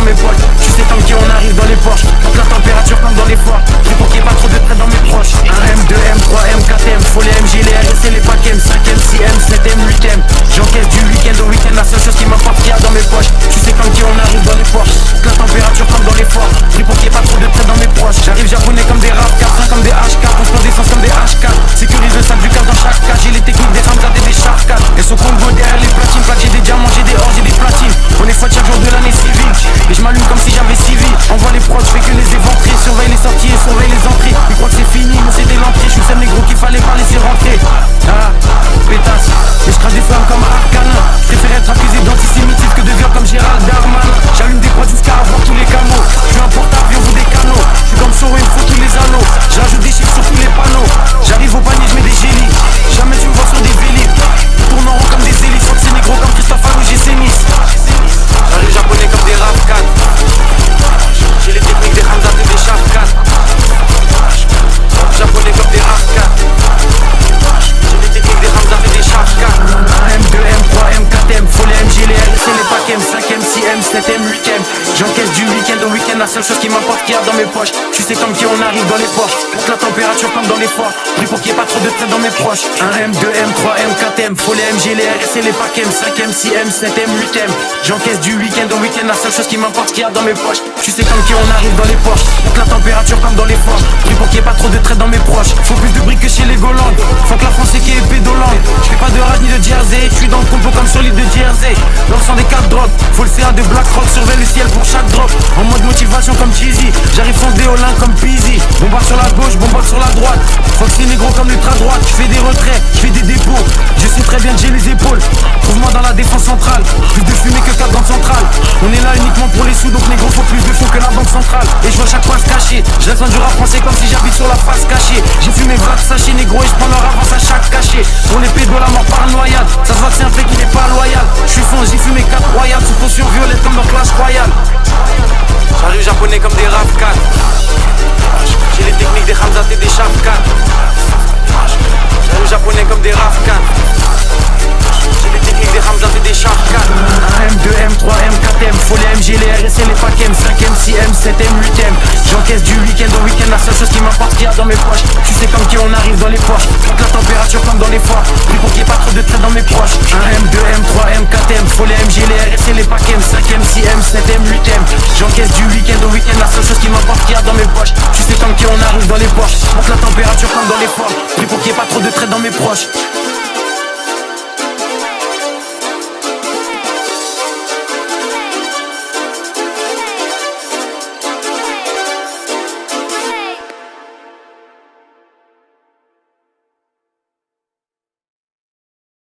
mes poches. Tu sais comme qui on arrive dans les Porsche. Donc la température comme dans les forts. Pris pour qu'il y ait pas trop de traits dans mes proches. 1M, 2M, 3M, 4M. Faut les MG, les RS et les PACM. 5M, 6M, 7M, 8M. J'encaisse du week-end au week-end. La seule chose qui m'importe qu'il y a dans mes poches. Tu sais comme qui on arrive dans les Porsche. Donc la température comme dans les forts. Pris pour qu'il y ait pas trop de traits dans mes proches. J'arrive japonais comme des RAV4, comme des H4. On se prend d'essence comme des H4. Sécurise le sac du cap dans chaque cage. J'ai les techniques des Ramzat et des Sharkat. Elles sont Congo derrière les platines. Plaque, j'ai des diamants, j'ai des or, j'ai des platines. On est fouet chaque jour de l'année civile. Et je m'allume comme si j'avais civil. Envoie les prods, je fais que les éventrer. Surveille les sorties et surveille les entrées. Ils croient que c'est fini, mais c'était l'entrée. Je suis seul négro qu'il fallait pas laisser rentrer. Ah, pétasse. Et je crache des flammes comme Arcana. Je préfère être accusé d'antisémitisme que de viol comme Gérald Darmanin. J'allume des prods jusqu'à avoir tous les camos. Je suis un porte-avions ou des canaux. Je suis comme Soro, il me faut tous les anneaux. J'ajoute des chiffres sur tous les panneaux. J'arrive au panier, je mets des gélies. Jamais tu me vois sur des vélites. Tourne en rond comme des hélices. Faut que c'est négro comme Christophe Alou, j'ai ses Nice. J'arrive japonais comme des RAV4. J'ai les techniques des Ramzat et des Sharkat. Japonais comme des RAV4. J'ai les techniques des Ramzat et des Sharkat. 1M, 2M, 3M, 4M. Faut les MG, les RS et les PACM. 5M, 6M, 7M, 8M. J'encaisse du week-end au week-end. La seule chose qui m'importe qu'il y a dans mes poches. Tu sais comme qui on arrive dans les Porsche. Donc la température comme dans les forts. Pris pour qu'il y ait pas trop de traits dans mes proches. 1M, 2M, 3M, 4M. Faut les MG, les RS et les PACM. 5M, 6M, 7M, 8M. J'encaisse du week-end au week-end. La seule chose qui m'importe qu'il y a dans mes poches. Tu sais comme qui on arrive dans les Porsche. Donc la température comme dans les forts. Pris pour qu'il y ait pas trop de traits dans mes proches. Faut plus de briques que chez les Golandes. Faut que la France est qui est pédolante. Je fais pas de rage ni de jersey. Je suis dans le compo comme sur l'île de Jersey. Dans le sang des 4 drogues. Faut le CA de BlackRock. Surveille le ciel pour chaque drop. En mode motivation comme Cheesy. J'arrive sans déolin comme Peasy. Bombarde sur la gauche, bombarde sur la droite. Faut que c'est négro comme l'ultra droite. Je fais des retraits, je fais des dépôts. Je sais très bien que j'ai les épaules. Trouve-moi dans la défense centrale. Plus de fumée que 4 dans le central. On est là uniquement pour les sous. Donc négro faut plus de fonds que la banque centrale. Et je vois chaque fois se cacher. Je reste du rap français comme si j'habite sur la face cachée. J'ai fumé 20 sachets négro et je prends leur avance à chaque cachet. On les pédos la mort par noyade. Ça se voit que c'est un fait qui n'est pas loyal. Je suis fond, j'ai fumé 4 royales. Sous potion violette comme dans Clash Royale. J'arrive japonais comme des RAV4. J'ai les techniques des Ramzat et des Sharkat. J'arrive japonais comme des RAV4. J'ai les techniques des Ramzat et des Sharkat. 1M, 2M, 3M, 4M. Faut les MG, les RS et les PACM. 5M, 6M, 7M, 8M. J'encaisse du week-end au week-end. La seule chose qui m'importe qu'il y a dans mes poches. Tu sais comme qui on arrive dans les Porsche. Donc la température comme dans les forts. Pris pour qu'il y ait pas trop de traits dans mes proches. 1M, 2M, 3M, 4M. Faut les MG, les RS et les PACM. 5M, 6M, 7M, 8M. J'encaisse du week-end au week-end. La seule chose qui m'importe qu'il y a dans mes poches. Tu sais comme qui on arrive dans les Porsche. Donc la température comme dans les forts. Pris pour qu'il y ait pas trop de traits dans mes proches.